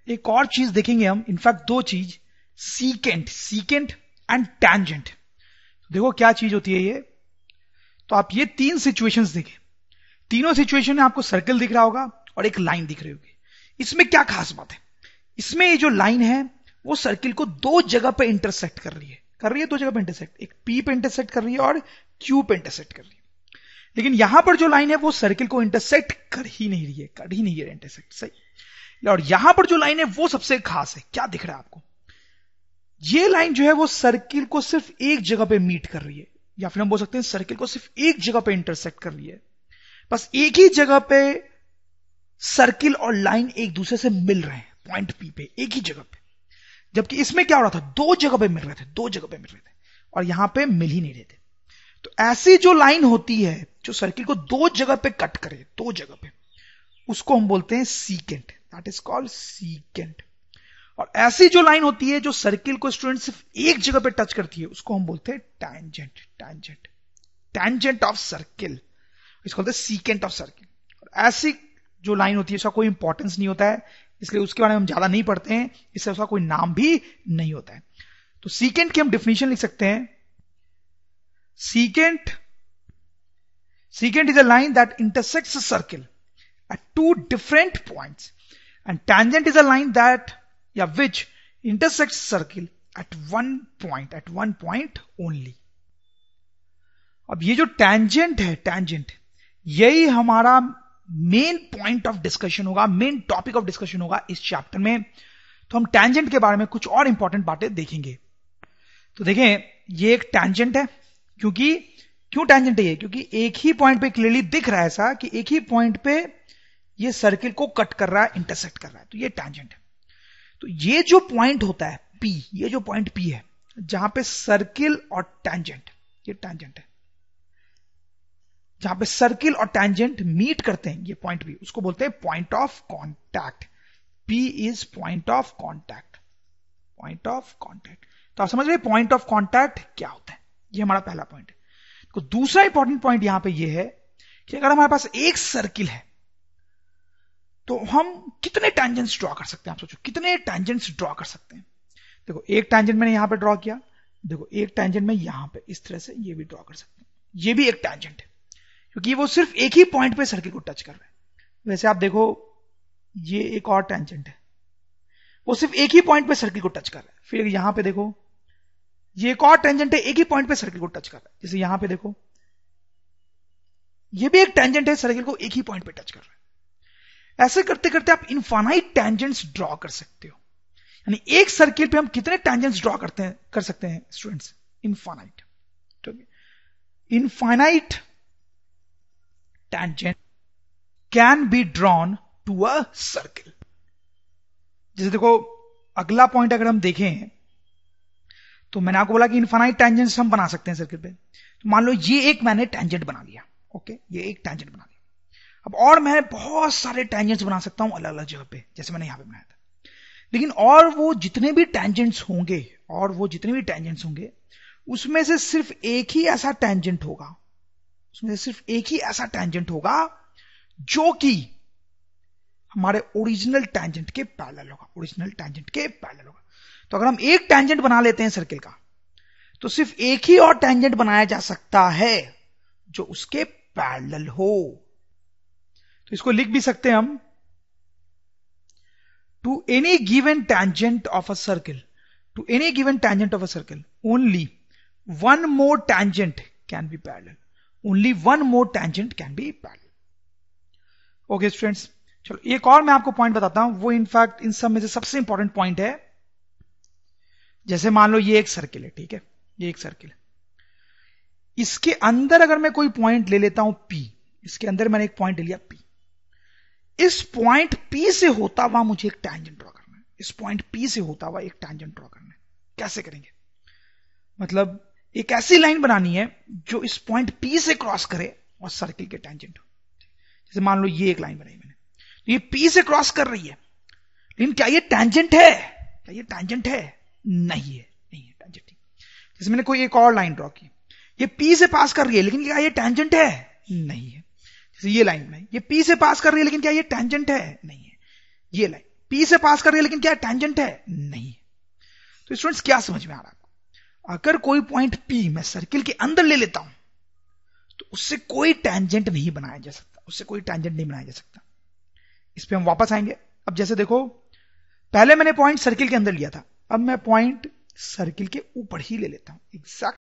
एक और चीज देखेंगे हम, इनफैक्ट दो चीज, सीकेंट एंड टैंजेंट। देखो क्या चीज होती है ये। तो आप ये तीन सिचुएशंस देखें, तीनों सिचुएशन में आपको सर्कल दिख रहा होगा और एक लाइन दिख रही होगी। इसमें क्या खास बात है, इसमें ये जो लाइन है वो सर्किल को दो जगह पे इंटरसेक्ट कर रही है दो जगह पे इंटरसेक्ट, एक पी पे इंटरसेक्ट कर रही है और क्यू पे इंटरसेक्ट कर रही है। लेकिन यहां पर जो लाइन है वो सर्किल को इंटरसेक्ट कर ही नहीं रही है इंटरसेक्ट, सही। और यहां पर जो लाइन है वो सबसे खास है। क्या दिख रहा है आपको, ये लाइन जो है वो सर्किल को सिर्फ एक जगह पे मीट कर रही है, या फिर हम बोल सकते हैं सर्किल को सिर्फ एक जगह पे इंटरसेक्ट कर रही है। बस एक ही जगह पे सर्किल और लाइन एक दूसरे से मिल रहे हैं, पॉइंट पी पे, एक ही जगह पे। जबकि इसमें क्या हो रहा था, दो जगह पे मिल रहे थे और यहां पे मिल ही नहीं रहे थे। तो ऐसी जो लाइन होती है जो सर्किल को दो जगह पे कट करे, दो जगह पे, उसको हम बोलते हैं secant, that is called secant. और ऐसी जो लाइन होती है जो सर्किल को स्टूडेंट सिर्फ एक जगह पे टच करती है, उसको हम बोलते हैं टैंजेंट ऑफ सर्किल, इसको बोलते हैं सीकेंट ऑफ सर्किल। और ऐसी जो लाइन होती है उसका कोई इंपॉर्टेंस नहीं होता है, इसलिए उसके बारे में हम ज्यादा नहीं पढ़ते हैं, इससे उसका कोई नाम भी नहीं होता है। तो सीकेंट की हम डेफिनेशन लिख सकते हैं, Secant is a line that intersects a circle at two different points, and tangent is a line which intersects circle at one point only. अब ये जो tangent है, यही हमारा मेन पॉइंट ऑफ डिस्कशन होगा, मेन टॉपिक ऑफ डिस्कशन होगा इस chapter में। तो हम tangent के बारे में कुछ और इंपॉर्टेंट बातें देखेंगे। तो देखें, ये एक tangent है, क्यों टैंजेंट है ये, क्योंकि एक ही पॉइंट पे क्लियरली दिख रहा है ऐसा कि एक ही पॉइंट पे ये सर्किल को कट कर रहा है, इंटरसेक्ट कर रहा है, तो ये टैंजेंट है। तो ये जो पॉइंट होता है P, ये जो पॉइंट P है जहां पे सर्किल और टैंजेंट, ये टैंजेंट है, जहां पे सर्किल और टैंजेंट मीट करते हैं, ये पॉइंट P, उसको बोलते हैं point of contact. P is point of contact, तो आप समझ रहे पॉइंट ऑफ कॉन्टैक्ट क्या होता है। ये हमारा पहला पॉइंट है। तो दूसरा इंपॉर्टेंट पॉइंट यहां पे ये है कि अगर हमारे पास एक सर्किल है तो हम कितने टैंजेंट्स ड्रॉ कर सकते हैं। आप सोचो कितने टैंजेंट्स ड्रॉ कर सकते हैं। देखो एक टैंजेंट मैंने यहां पे ड्रॉ किया, देखो एक टैंजेंट में यहां पे इस तरह से ये भी ड्रॉ कर सकते हैं, ये भी एक टैंजेंट है क्योंकि वो सिर्फ एक ही पॉइंट पे सर्किल को टच कर रहा है। वैसे आप देखो ये एक और टैंजेंट है, वो सिर्फ एक ही पॉइंट पे सर्किल को टच कर रहा है। फिर यहां पे देखो ये एक और टेंजेंट है, एक ही पॉइंट पे सर्किल को टच कर रहा है। जैसे यहां पे देखो ये भी एक टेंजेंट है, सर्किल को एक ही पॉइंट पे टच कर रहा है। ऐसे करते करते आप इनफाइनाइट टेंजेंट्स ड्रॉ कर सकते हो। यानी एक सर्किल पे हम कितने टेंजेंट्स ड्रॉ कर सकते हैं स्टूडेंट्स, इनफाइनाइट। ठीक है, infinite tangent can be drawn to a circle. जैसे देखो अगला पॉइंट अगर हम देखें तो मैंने आपको बोला कि इनफाइनाइट टेंजेंट्स हम बना सकते हैं सर्किल पे। तो मान लो ये एक मैंने टेंजेंट बना लिया, ओके, ये एक टेंजेंट बना लिया। अब और मैं बहुत सारे टेंजेंट्स बना सकता हूं अलग अलग जगह पे, जैसे मैंने यहां पे बनाया था। लेकिन और वो जितने भी टेंजेंट्स होंगे उसमें से सिर्फ एक ही ऐसा टेंजेंट होगा जो कि हमारे ओरिजिनल टेंजेंट के पैरेलल होगा। तो अगर हम एक टेंजेंट बना लेते हैं सर्किल का, तो सिर्फ एक ही और टेंजेंट बनाया जा सकता है जो उसके पैरेलल हो। तो इसको लिख भी सकते हैं हम, to any given tangent of a circle, only one more tangent can be parallel, okay students. चलो एक और मैं आपको पॉइंट बताता हूं, वो इनफैक्ट इन सब में से सबसे इंपॉर्टेंट पॉइंट है। जैसे मान लो ये एक सर्किल है, ठीक है, ये एक सर्किल है, इसके अंदर अगर मैं कोई पॉइंट ले लेता हूं P, इसके अंदर मैंने एक पॉइंट ले लिया P, इस पॉइंट P से होता हुआ मुझे एक टेंजेंट ड्रॉ करना है, कैसे करेंगे, मतलब एक ऐसी लाइन बनानी है जो इस पॉइंट P से क्रॉस करे और सर्किल के टेंजेंट हो। जैसे मान लो ये एक लाइन बनाई मैंने, तो ये P से क्रॉस कर रही है, लेकिन क्या ये टेंजेंट है? नहीं है टेंजेंट। जैसे मैंने कोई एक और लाइन ड्रॉ की, ये P से पास कर रही है, लेकिन क्या ये टेंजेंट है? नहीं है। जैसे ये लाइन बनाई, ये P से पास कर रही है, लेकिन क्या ये टेंजेंट है? नहीं है। ये लाइन पी से पास कर रही है, लेकिन क्या टेंजेंट है? नहीं। तो स्टूडेंट्स क्या समझ में आ रहा है आपको? अगर कोई पॉइंट पी मैं सर्किल के अंदर ले लेता हूं तो उससे कोई टेंजेंट नहीं बनाया जा सकता, उससे कोई टेंजेंट नहीं बनाया जा सकता। इस पे हम वापस आएंगे। अब जैसे देखो, पहले मैंने पॉइंट सर्किल के अंदर लिया था, अब मैं पॉइंट सर्किल के ऊपर ही ले लेता हूं, एग्जैक्ट